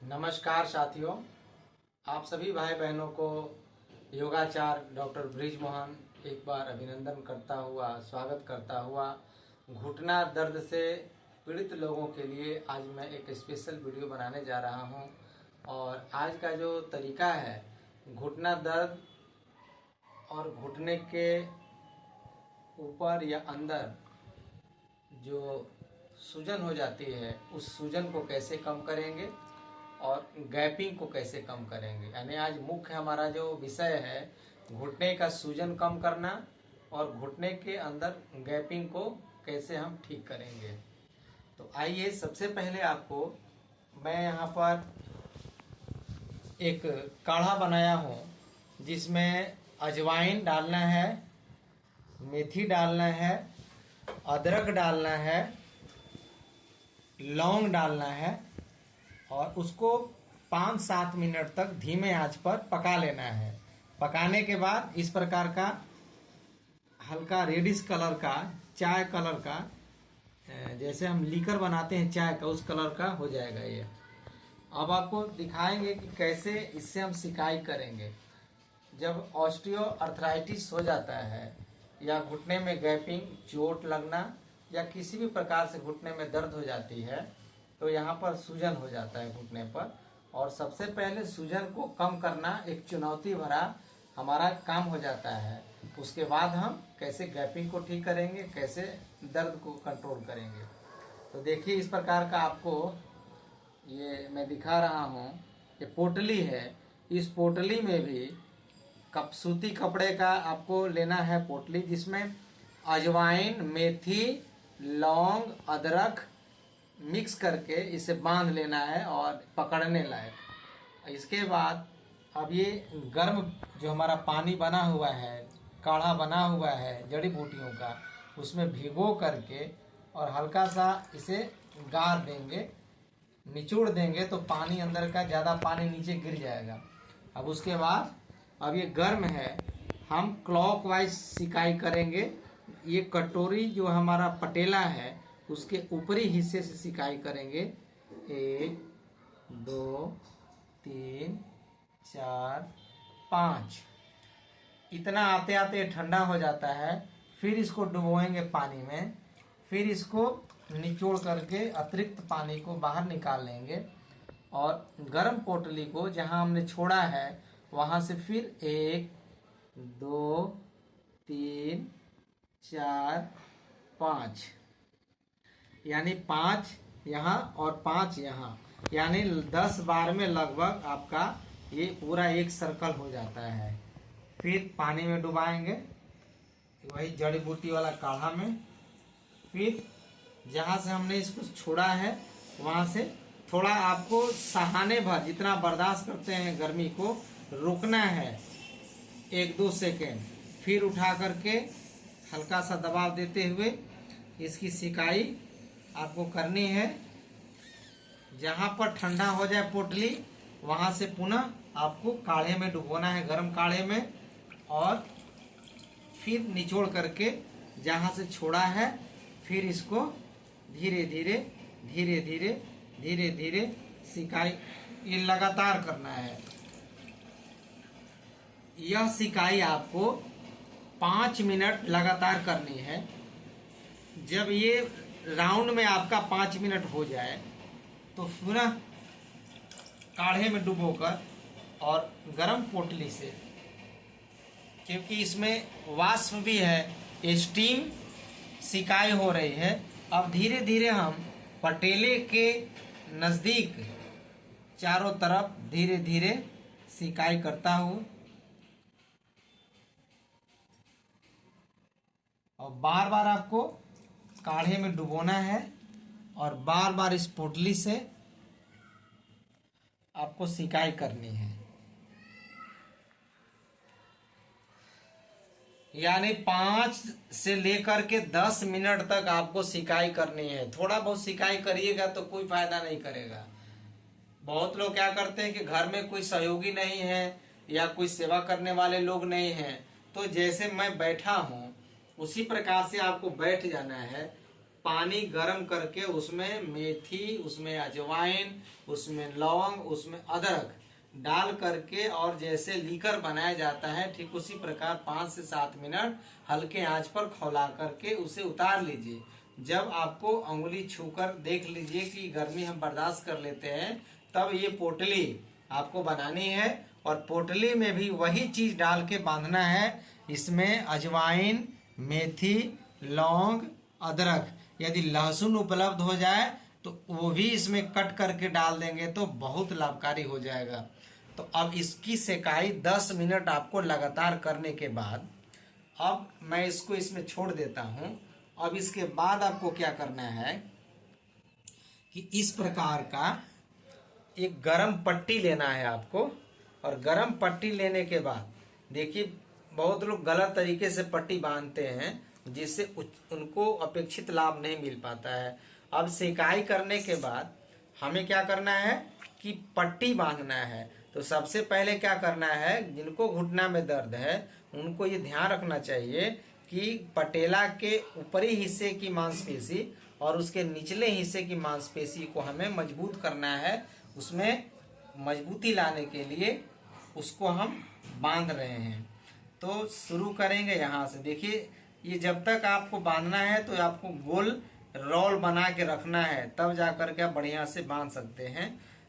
नमस्कार साथियों, आप सभी भाई बहनों को योगाचार्य डॉक्टर ब्रिज मोहन एक बार अभिनंदन करता हुआ, स्वागत करता हुआ। घुटना दर्द से पीड़ित लोगों के लिए आज मैं एक स्पेशल वीडियो बनाने जा रहा हूं। और आज का जो तरीका है, घुटना दर्द और घुटने के ऊपर या अंदर जो सूजन हो जाती है, उस सूजन को कैसे कम करेंगे और गैपिंग को कैसे कम करेंगे। यानी आज मुख्य हमारा जो विषय है, घुटने का सूजन कम करना और घुटने के अंदर गैपिंग को कैसे हम ठीक करेंगे। तो आइए, सबसे पहले आपको मैं यहाँ पर एक काढ़ा बनाया हूँ जिसमें अजवाइन डालना है, मेथी डालना है, अदरक डालना है, लौंग डालना है और उसको 5-7 मिनट तक धीमे आंच पर पका लेना है। पकाने के बाद इस प्रकार का हल्का रेडिश कलर का, चाय कलर का, जैसे हम लीकर बनाते हैं चाय का, उस कलर का हो जाएगा ये। अब आपको दिखाएंगे कि कैसे इससे हम सिकाई करेंगे। जब ऑस्टियो अर्थराइटिस हो जाता है या घुटने में गैपिंग, चोट लगना या किसी भी प्रकार से घुटने में दर्द हो जाती है, तो यहाँ पर सूजन हो जाता है घुटने पर। और सबसे पहले सूजन को कम करना एक चुनौती भरा हमारा काम हो जाता है। उसके बाद हम कैसे गैपिंग को ठीक करेंगे, कैसे दर्द को कंट्रोल करेंगे। तो देखिए, इस प्रकार का आपको ये मैं दिखा रहा हूँ, ये पोटली है। इस पोटली में भी सूती कपड़े का आपको लेना है पोटली, जिसमें अजवाइन, मेथी, लौंग, अदरक मिक्स करके इसे बांध लेना है और पकड़ने लायक। इसके बाद अब ये गर्म जो हमारा पानी बना हुआ है, काढ़ा बना हुआ है जड़ी बूटियों का, उसमें भिगो करके और हल्का सा इसे गार देंगे, निचोड़ देंगे, तो पानी अंदर का ज़्यादा पानी नीचे गिर जाएगा। अब उसके बाद अब ये गर्म है, हम क्लॉकवाइज सिकाई करेंगे। ये कटोरी जो हमारा पटेला है उसके ऊपरी हिस्से से सिकाई करेंगे। 1 2 3 4 5 इतना आते आते ठंडा हो जाता है। फिर इसको डुबोएंगे पानी में, फिर इसको निचोड़ करके अतिरिक्त पानी को बाहर निकाल लेंगे और गर्म पोटली को जहां हमने छोड़ा है वहां से फिर 1 2 3 4 5 यानी 5 यहाँ और 5 यहाँ, यानी 10 बार में लगभग आपका ये पूरा एक सर्कल हो जाता है। फिर पानी में डुबाएंगे, वही जड़ी बूटी वाला काढ़ा में। फिर जहाँ से हमने इसको छोड़ा है वहाँ से थोड़ा आपको सहाने भर, जितना बर्दाश्त करते हैं गर्मी को, रोकना है 1-2 सेकेंड। फिर उठा करके हल्का सा दबाव देते हुए इसकी सिकाई आपको करनी है। जहाँ पर ठंडा हो जाए पोटली, वहाँ से पुनः आपको काढ़े में डुबोना है, गर्म काढ़े में, और फिर निचोड़ करके जहाँ से छोड़ा है फिर इसको धीरे धीरे धीरे धीरे धीरे धीरे सिकाई ये लगातार करना है। यह सिकाई आपको 5 मिनट लगातार करनी है। जब ये राउंड में आपका 5 मिनट हो जाए तो पुनः काढ़े में डुबोकर और गर्म पोटली से, क्योंकि इसमें वाष्प भी है, स्टीम सिकाई हो रही है। अब धीरे धीरे हम पटेले के नज़दीक चारों तरफ धीरे धीरे सिकाई करता हूँ और बार बार आपको काढ़े में डुबोना है और बार बार इस पोटली से आपको सिकाई करनी है। यानी 5 से लेकर के 10 मिनट तक आपको सिकाई करनी है। थोड़ा बहुत सिकाई करिएगा तो कोई फायदा नहीं करेगा। बहुत लोग क्या करते हैं कि घर में कोई सहयोगी नहीं है या कोई सेवा करने वाले लोग नहीं हैं, तो जैसे मैं बैठा हूँ उसी प्रकार से आपको बैठ जाना है। पानी गर्म करके उसमें मेथी, उसमें अजवाइन, उसमें लौंग, उसमें अदरक डाल करके और जैसे लीकर बनाया जाता है ठीक उसी प्रकार 5 से 7 मिनट हल्के आंच पर खौला करके उसे उतार लीजिए। जब आपको उंगली छूकर देख लीजिए कि गर्मी हम बर्दाश्त कर लेते हैं, तब ये पोटली आपको बनानी है। और पोटली में भी वही चीज डाल के बांधना है। इसमें अजवाइन, मेथी, लौंग, अदरक, यदि लहसुन उपलब्ध हो जाए तो वो भी इसमें कट करके डाल देंगे तो बहुत लाभकारी हो जाएगा। तो अब इसकी सेकाई 10 मिनट आपको लगातार करने के बाद अब मैं इसको इसमें छोड़ देता हूं। अब इसके बाद आपको क्या करना है कि इस प्रकार का एक गरम पट्टी लेना है आपको। और गरम पट्टी लेने के बाद देखिए, बहुत लोग गलत तरीके से पट्टी बांधते हैं जिससे उनको अपेक्षित लाभ नहीं मिल पाता है। अब सेकाई करने के बाद हमें क्या करना है कि पट्टी बांधना है। तो सबसे पहले क्या करना है, जिनको घुटना में दर्द है उनको ये ध्यान रखना चाहिए कि पटेला के ऊपरी हिस्से की मांसपेशी और उसके निचले हिस्से की मांसपेशी को हमें मजबूत करना है। उसमें मजबूती लाने के लिए उसको हम बांध रहे हैं। तो शुरू करेंगे यहाँ से। देखिए, ये जब तक आपको बांधना है तो आपको गोल रोल बना के रखना है, तब जाकर के आप बढ़िया से बांध सकते हैं।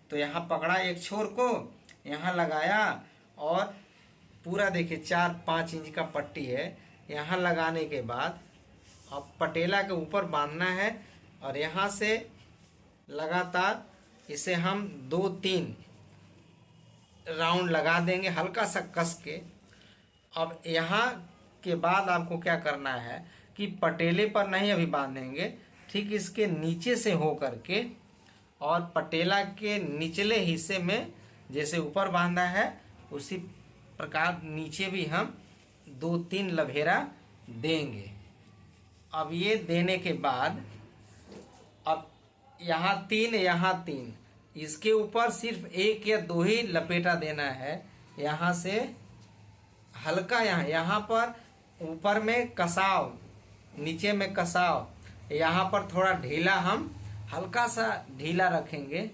तो यहाँ पकड़ा एक छोर को, यहाँ लगाया और पूरा देखिए 4-5 इंच का पट्टी है। यहाँ लगाने के बाद अब पटेला के ऊपर बांधना है और यहाँ से लगातार इसे हम 2-3 राउंड लगा देंगे हल्का सा कस के। अब यहाँ के बाद आपको क्या करना है कि पटेले पर नहीं अभी बांधेंगे, ठीक इसके नीचे से हो करके और पटेला के निचले हिस्से में जैसे ऊपर बांधा है उसी प्रकार नीचे भी हम 2-3 लभेरा देंगे। अब ये देने के बाद अब यहाँ 3 यहाँ 3, इसके ऊपर सिर्फ 1 या 2 ही लपेटा देना है। यहाँ से हल्का यहाँ पर ऊपर में कसाव, नीचे में कसाव, यहाँ पर थोड़ा ढीला, हम हल्का सा ढीला रखेंगे।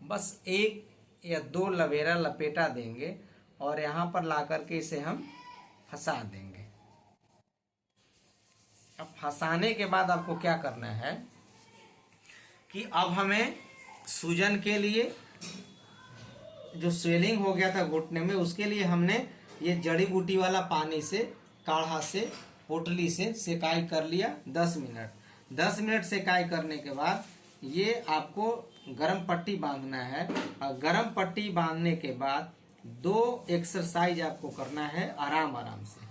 बस 1 या 2 लवेरा लपेटा देंगे और यहाँ पर ला करके इसे हम फंसा देंगे। अब फंसाने के बाद आपको क्या करना है कि अब हमें सूजन के लिए, जो स्वेलिंग हो गया था घुटने में, उसके लिए हमने ये जड़ी बूटी वाला पानी से, काढ़ा से, पोटली से सेकाई कर लिया 10 मिनट। 10 मिनट सेकाई करने के बाद ये आपको गरम पट्टी बांधना है। और गरम पट्टी बांधने के बाद 2 एक्सरसाइज आपको करना है आराम आराम से।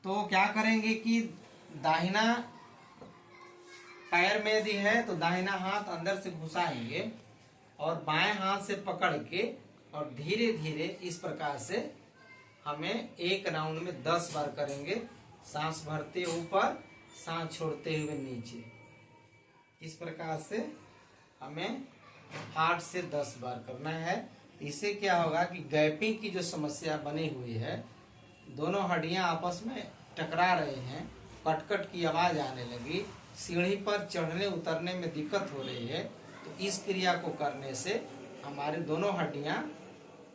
तो क्या करेंगे कि दाहिना पैर में यदि है तो दाहिना हाथ अंदर से घुसाएंगे और बाएं हाथ से पकड़ के और धीरे धीरे इस प्रकार से हमें एक राउंड में 10 बार करेंगे। सांस भरते ऊपर, सांस छोड़ते हुए नीचे। इस प्रकार से हमें 8 से 10 बार करना है। इससे क्या होगा कि गैपिंग की जो समस्या बनी हुई है, दोनों हड्डियां आपस में टकरा रहे हैं, कटकट की आवाज आने लगी, सीढ़ी पर चढ़ने उतरने में दिक्कत हो रही है, तो इस क्रिया को करने से हमारी दोनों हड्डियां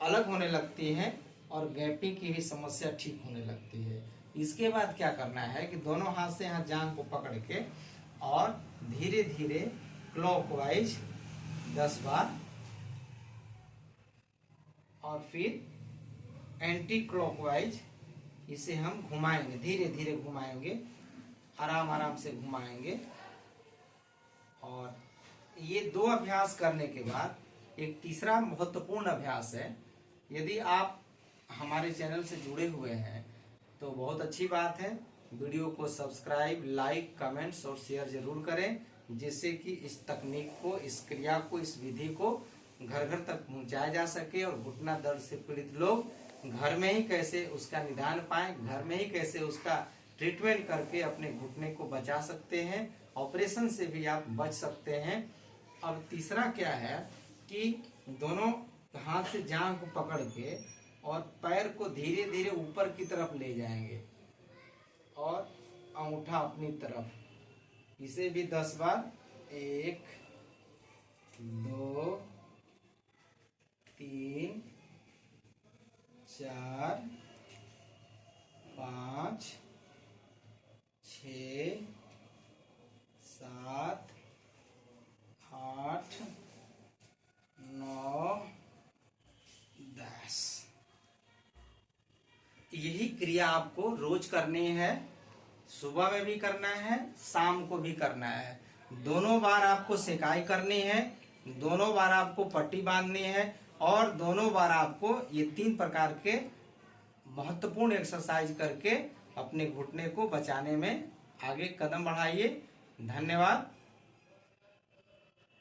अलग होने लगती हैं और गैपिंग की भी समस्या ठीक होने लगती है। इसके बाद क्या करना है कि दोनों हाथ से यहाँ जांघ को पकड़ के और धीरे धीरे क्लॉकवाइज 10 बार और फिर एंटी क्लॉकवाइज इसे हम घुमाएंगे, धीरे धीरे घुमाएंगे, आराम आराम से घुमाएंगे। और ये 2 अभ्यास करने के बाद एक तीसरा महत्वपूर्ण अभ्यास है। यदि आप हमारे चैनल से जुड़े हुए हैं तो बहुत अच्छी बात है। वीडियो को सब्सक्राइब, लाइक, कमेंट्स और शेयर जरूर करें, जिससे कि इस तकनीक को, इस क्रिया को, इस विधि को घर घर तक पहुंचाया जा सके और घुटना दर्द से पीड़ित लोग घर में ही कैसे उसका निदान पाएं, घर में ही कैसे उसका ट्रीटमेंट करके अपने घुटने को बचा सकते हैं, ऑपरेशन से भी आप बच सकते हैं। अब तीसरा क्या है कि दोनों हाथ से जांघ को पकड़ के और पैर को धीरे धीरे ऊपर की तरफ ले जाएंगे और अंगूठा अपनी तरफ, इसे भी 10 बार, 1 2 3 4 5 6 7 8 9 10। यही क्रिया आपको रोज करनी है, सुबह में भी करना है, शाम को भी करना है। दोनों बार आपको सेकाई करनी है, दोनों बार आपको पट्टी बांधनी है, और दोनों बार आपको ये 3 प्रकार के महत्वपूर्ण एक्सरसाइज करके अपने घुटने को बचाने में आगे कदम बढ़ाइए। धन्यवाद।